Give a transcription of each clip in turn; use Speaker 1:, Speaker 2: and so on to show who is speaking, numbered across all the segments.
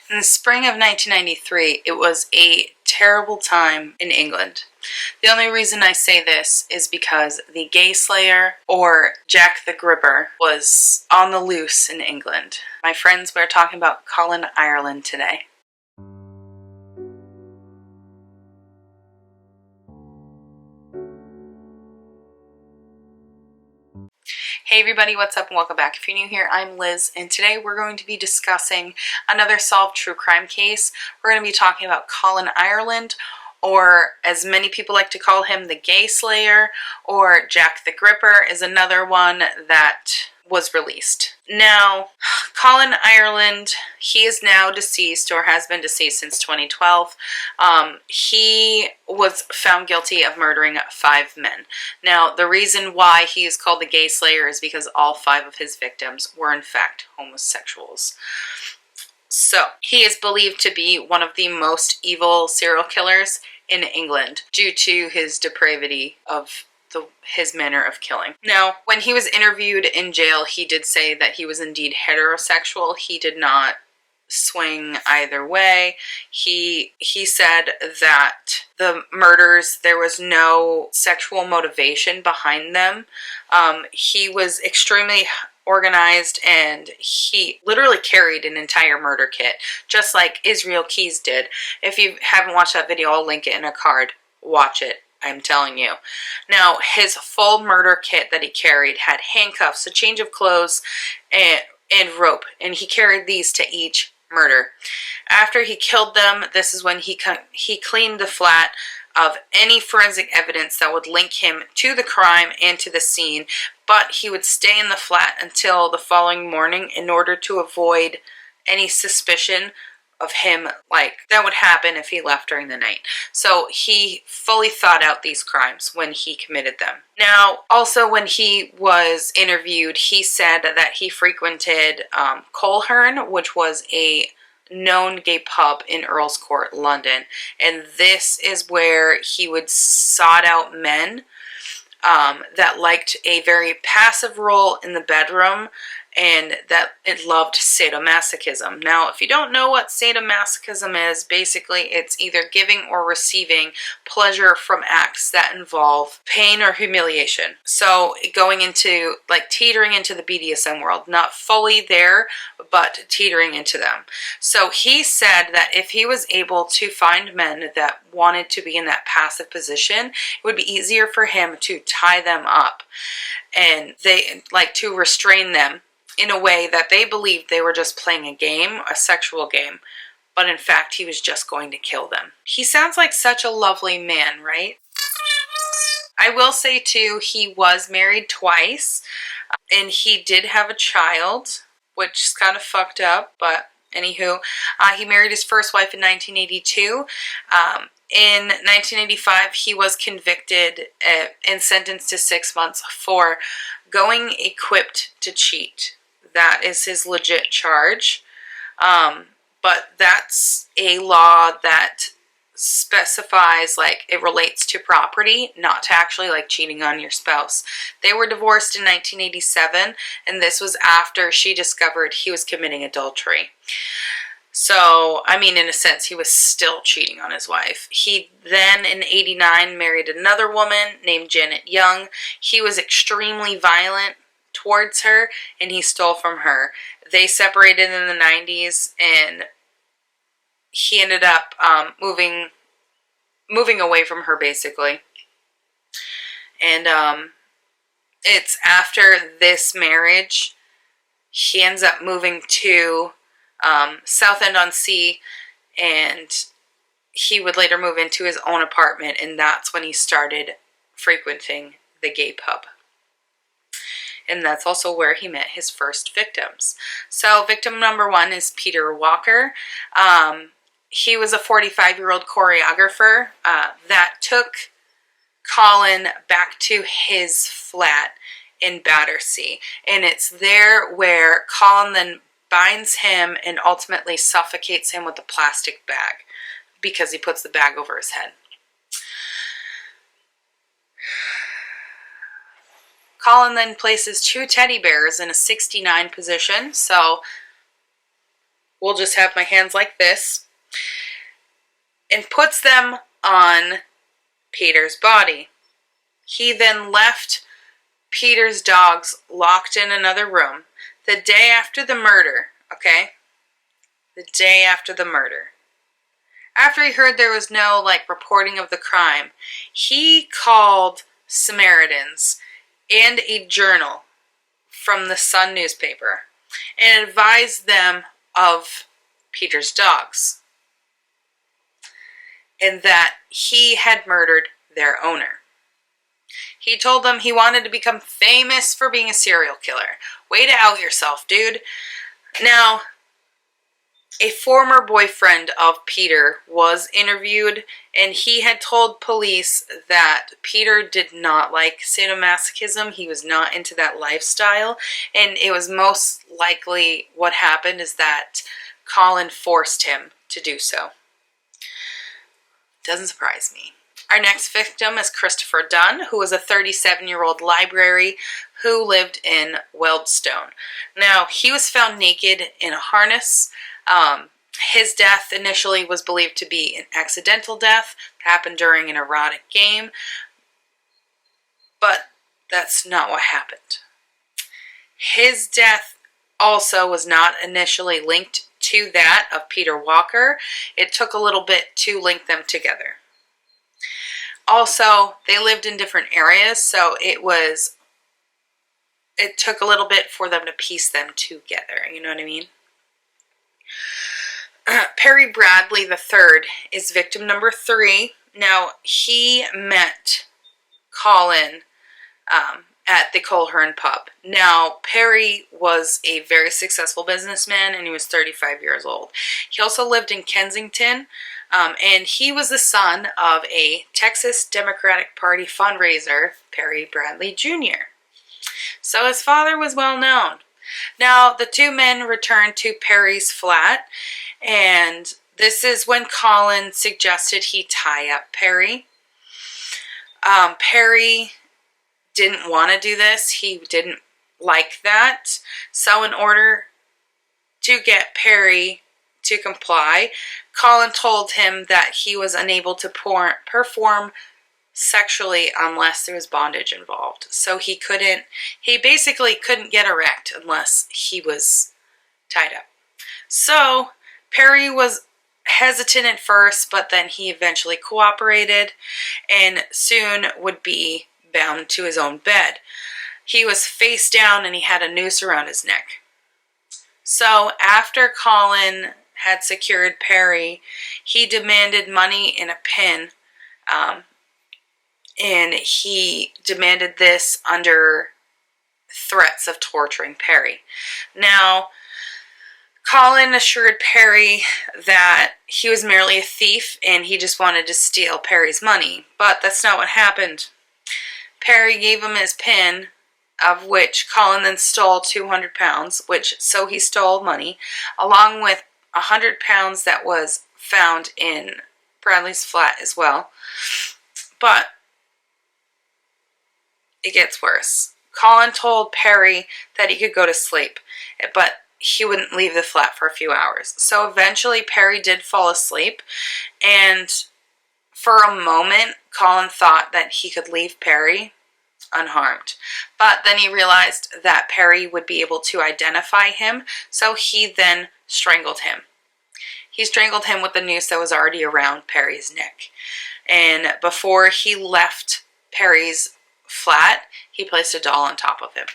Speaker 1: In the spring of 1993, it was a terrible time in England. The only reason I say this is because the gay slayer, or Jack the Gripper, was on the loose in England. My friends, we're talking about Colin Ireland today. Hey everybody, what's up and welcome back. If you're new here, I'm Liz, and today we're going to be discussing another solved true crime case. We're going to be talking about Colin Ireland, or as many people like to call him, the Gay Slayer, or Jack the Gripper is another one that was released. Now, Colin Ireland, he is now deceased, or has been deceased since 2012. He was found guilty of murdering 5 men. Now, the reason why he is called the Gay Slayer is because all 5 of his victims were in fact homosexuals. So, he is believed to be one of the most evil serial killers in England due to his depravity of his manner of killing. Now, when he was interviewed in jail, he did say that he was indeed heterosexual. He did not swing either way. He said that the murders, there was no sexual motivation behind them. He was extremely organized, and he literally carried an entire murder kit, just like Israel Keys did. If you haven't watched that video, I'll link it in a card. Watch it. I'm telling you. Now, his full murder kit that he carried had handcuffs, a change of clothes, and rope, and he carried these to each murder. After he killed them, this is when he cleaned the flat of any forensic evidence that would link him to the crime and to the scene, but he would stay in the flat until the following morning in order to avoid any suspicion of him, like, that would happen if he left during the night. So he fully thought out these crimes when he committed them. Now, also when he was interviewed, he said that he frequented Collier, which was a known gay pub in Earl's Court, London. And this is where he would sought out men that liked a very passive role in the bedroom, and that it loved sadomasochism. Now, if you don't know what sadomasochism is, basically it's either giving or receiving pleasure from acts that involve pain or humiliation. So going into, like, teetering into the BDSM world, not fully there, but teetering into them. So he said that if he was able to find men that wanted to be in that passive position, it would be easier for him to tie them up and to restrain them in a way that they believed they were just playing a game, a sexual game, but in fact he was just going to kill them. He sounds like such a lovely man, right? I will say too, he was married twice, and he did have a child, which is kind of fucked up, but anywho, he married his first wife in 1982. In 1985, he was convicted and sentenced to 6 months for going equipped to cheat. That is his legit charge. But that's a law that specifies, like, it relates to property, not to actually, like, cheating on your spouse. They were divorced in 1987, and this was after she discovered he was committing adultery. So, I mean, in a sense, he was still cheating on his wife. He then, in 89, married another woman named Janet Young. He was extremely violent towards her, and he stole from her. They separated in the 90s, and he ended up moving away from her, basically. And it's after this marriage, he ends up moving to Southend-on-Sea, and he would later move into his own apartment, and that's when he started frequenting the gay pub. And that's also where he met his first victims. So victim number 1 is Peter Walker. He was a 45-year-old choreographer that took Colin back to his flat in Battersea. And it's there where Colin then binds him and ultimately suffocates him with a plastic bag because he puts the bag over his head. Colin then places 2 teddy bears in a 69 position, so we'll just have my hands like this, and puts them on Peter's body. He then left Peter's dogs locked in another room the day after the murder, okay? The day after the murder. After he heard there was no, reporting of the crime, he called Samaritans and a journal from the Sun newspaper and advised them of Peter's dogs and that he had murdered their owner. He told them he wanted to become famous for being a serial killer. Way to out yourself, dude. Now, a former boyfriend of Peter was interviewed, and he had told police that Peter did not like sadomasochism. He was not into that lifestyle, and it was most likely what happened is that Colin forced him to do so. Doesn't surprise me. Our next victim is Christopher Dunn, who was a 37-year-old library who lived in Wealdstone. Now, he was found naked in a harness. His death initially was believed to be an accidental death that happened during an erotic game, but that's not what happened. His death also was not initially linked to that of Peter Walker. It took a little bit to link them together. Also, they lived in different areas, so it took a little bit for them to piece them together, you know what I mean? Perry Bradley III is victim number 3. Now, he met Colin at the Collier pub. Now, Perry was a very successful businessman, and he was 35 years old. He also lived in Kensington, and he was the son of a Texas Democratic Party fundraiser, Perry Bradley Jr. So his father was well known. Now, the two men returned to Perry's flat, and this is when Colin suggested he tie up Perry. Perry didn't want to do this. He didn't like that. So in order to get Perry to comply, Colin told him that he was unable to perform sexually unless there was bondage involved. So he basically couldn't get erect unless he was tied up. So Perry was hesitant at first, but then he eventually cooperated and soon would be bound to his own bed. He was face down and he had a noose around his neck. So after Colin had secured Perry, he demanded money in a pin, and he demanded this under threats of torturing Perry. Now, Colin assured Perry that he was merely a thief and he just wanted to steal Perry's money, but that's not what happened. Perry gave him his pin, of which Colin then stole 200 pounds, so he stole money, along with 100 pounds that was found in Bradley's flat as well. But it gets worse. Colin told Perry that he could go to sleep, but he wouldn't leave the flat for a few hours. So eventually Perry did fall asleep, and for a moment Colin thought that he could leave Perry unharmed. But then he realized that Perry would be able to identify him, so he then strangled him. He strangled him with the noose that was already around Perry's neck. And before he left Perry's flat, he placed a doll on top of him.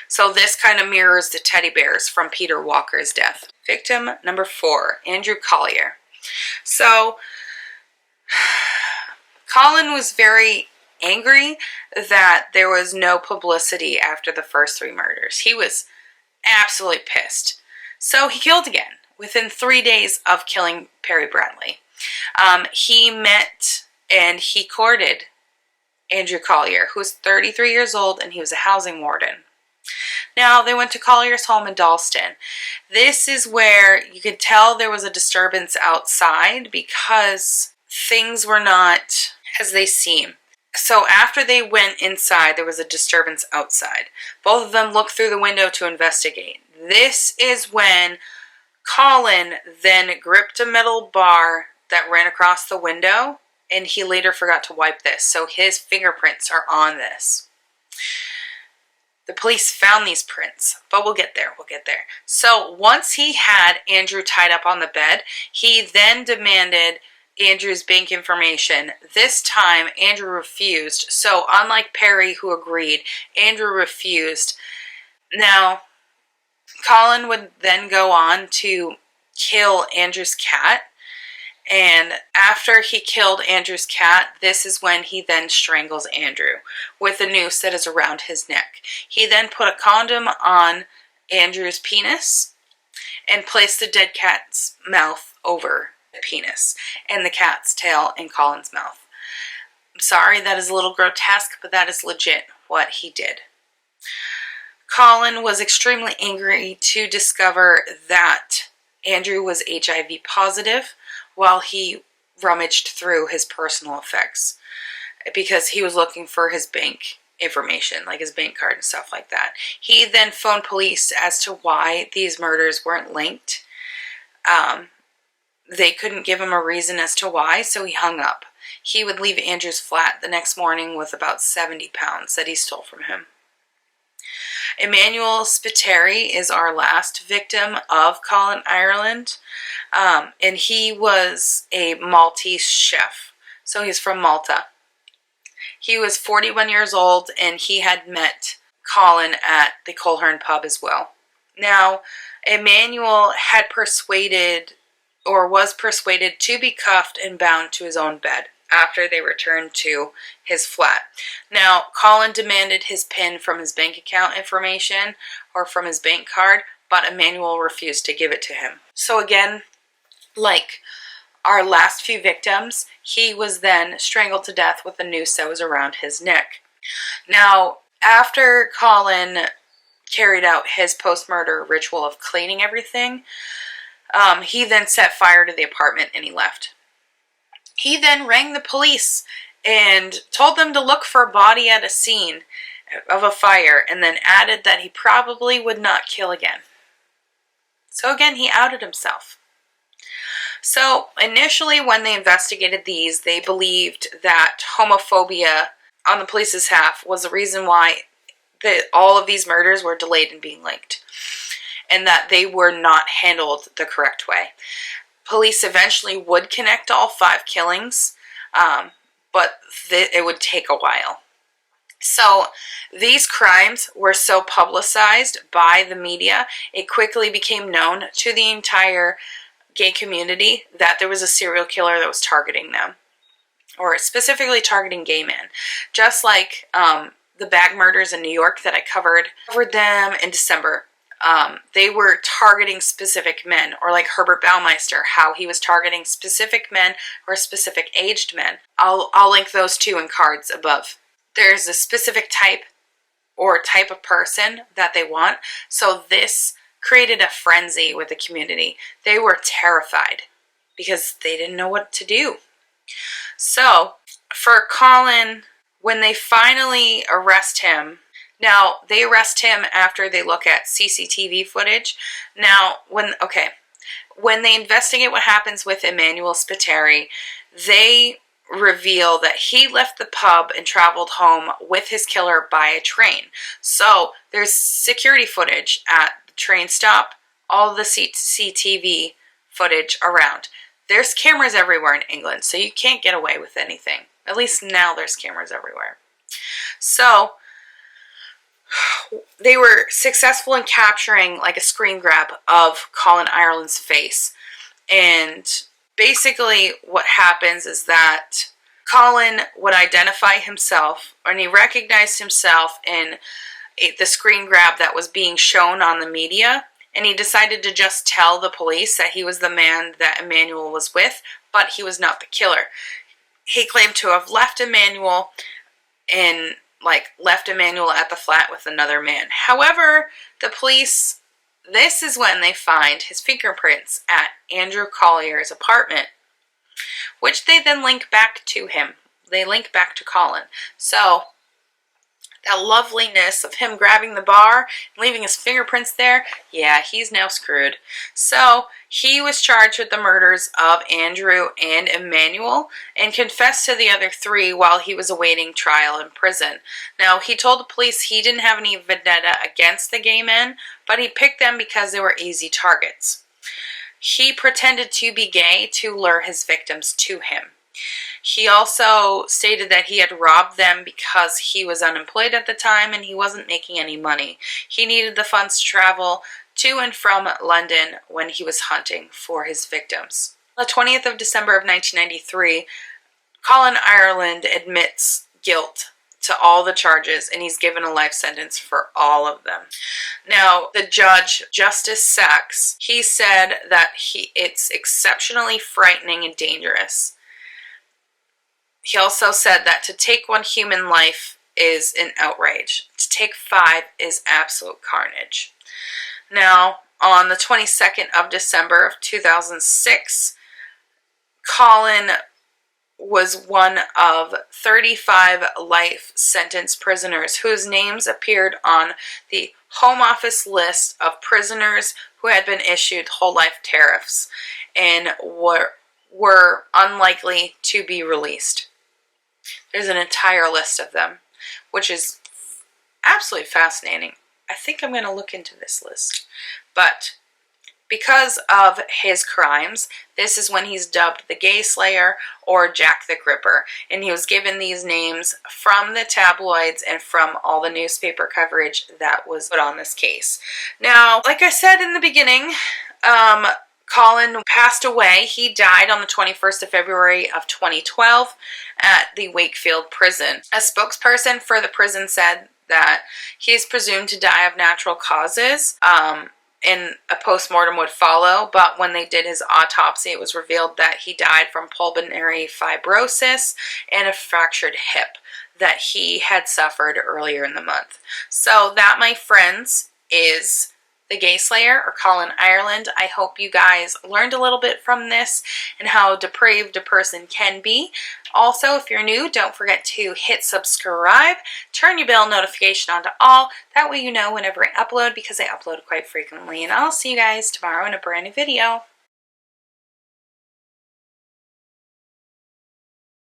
Speaker 1: So this kind of mirrors the teddy bears from Peter Walker's death. Victim number 4, Andrew Collier. So Colin was very angry that there was no publicity after the first 3 murders. He was absolutely pissed. So he killed again within 3 days of killing Perry Bradley. He met and he courted Andrew Collier, who was 33 years old, and he was a housing warden. Now, they went to Collier's home in Dalston. This is where you could tell there was a disturbance outside because things were not as they seem. So after they went inside, there was a disturbance outside. Both of them looked through the window to investigate. This is when Colin then gripped a metal bar that ran across the window, and he later forgot to wipe this, so his fingerprints are on this. The police found these prints, but we'll get there, So once he had Andrew tied up on the bed, he then demanded Andrew's bank information. This time, Andrew refused. So unlike Perry, who agreed, Andrew refused. Now, Colin would then go on to kill Andrew's cat. And after he killed Andrew's cat, this is when he then strangles Andrew with a noose that is around his neck. He then put a condom on Andrew's penis and placed the dead cat's mouth over the penis and the cat's tail in Colin's mouth. I'm sorry, that is a little grotesque, but that is legit what he did. Colin was extremely angry to discover that Andrew was HIV positive while he rummaged through his personal effects, because he was looking for his bank information, like his bank card and stuff like that. He then phoned police as to why these murders weren't linked. They couldn't give him a reason as to why, so he hung up. He would leave Andrew's flat the next morning with about 70 pounds that he stole from him. Emmanuel Spittari is our last victim of Colin Ireland, and he was a Maltese chef, so he's from Malta. He was 41 years old, and he had met Colin at the Collier pub as well. Now, Emmanuel had was persuaded to be cuffed and bound to his own bed after they returned to his flat. Now, Colin demanded his PIN from his bank account information or from his bank card, but Emmanuel refused to give it to him. So again, like our last few victims, he was then strangled to death with a noose that was around his neck. Now, after Colin carried out his post-murder ritual of cleaning everything, he then set fire to the apartment and he left. He then rang the police and told them to look for a body at a scene of a fire, and then added that he probably would not kill again. So again, he outed himself. So initially when they investigated these, they believed that homophobia on the police's half was the reason why all of these murders were delayed in being linked, and that they were not handled the correct way. Police eventually would connect all 5 killings, but it would take a while. So these crimes were so publicized by the media, it quickly became known to the entire gay community that there was a serial killer that was targeting them, or specifically targeting gay men. Just like the bag murders in New York that I covered them in December. They were targeting specific men, or like Herbert Baumeister, how he was targeting specific men or specific aged men. I'll link those 2 in cards above. There's a specific type of person that they want. So this created a frenzy with the community. They were terrified because they didn't know what to do. So for Colin, when they finally arrest him, now, they arrest him after they look at CCTV footage. Now, when they investigate what happens with Emmanuel Spittari, they reveal that he left the pub and traveled home with his killer by a train. So, there's security footage at the train stop, all the CCTV footage around. There's cameras everywhere in England, so you can't get away with anything. At least now there's cameras everywhere. So, they were successful in capturing like a screen grab of Colin Ireland's face. And basically what happens is that Colin would identify himself, and he recognized himself in the screen grab that was being shown on the media. And he decided to just tell the police that he was the man that Emmanuel was with, but he was not the killer. He claimed to have left Emmanuel at the flat with another man. However, the police, this is when they find his fingerprints at Andrew Collier's apartment, which they then link back to him. They link back to Colin. So that loveliness of him grabbing the bar and leaving his fingerprints there, yeah, he's now screwed. So he was charged with the murders of Andrew and Emmanuel and confessed to the other 3 while he was awaiting trial in prison. Now, he told the police he didn't have any vendetta against the gay men, but he picked them because they were easy targets. He pretended to be gay to lure his victims to him. He also stated that he had robbed them because he was unemployed at the time and he wasn't making any money. He needed the funds to travel to and from London when he was hunting for his victims. On the 20th of December of 1993, Colin Ireland admits guilt to all the charges, and he's given a life sentence for all of them. Now, the judge, Justice Sachs, he said that it's exceptionally frightening and dangerous. He also said that to take 1 human life is an outrage. To take 5 is absolute carnage. Now, on the 22nd of December of 2006, Colin was one of 35 life sentence prisoners whose names appeared on the Home Office list of prisoners who had been issued whole life tariffs and were unlikely to be released. There's an entire list of them, which is absolutely fascinating. I think I'm going to look into this list. But because of his crimes, this is when he's dubbed the Gay Slayer or Jack the Gripper. And he was given these names from the tabloids and from all the newspaper coverage that was put on this case. Now, like I said in the beginning, Colin passed away. He died on the 21st of February of 2012 at the Wakefield prison. A spokesperson for the prison said that he is presumed to die of natural causes, and a post-mortem would follow, but when they did his autopsy, it was revealed that he died from pulmonary fibrosis and a fractured hip that he had suffered earlier in the month. So that, my friends, is the Gay Slayer, or Colin Ireland. I hope you guys learned a little bit from this and how depraved a person can be. Also, if you're new, don't forget to hit subscribe, turn your bell notification on to all. That way you know whenever I upload, because I upload quite frequently. And I'll see you guys tomorrow in a brand new video.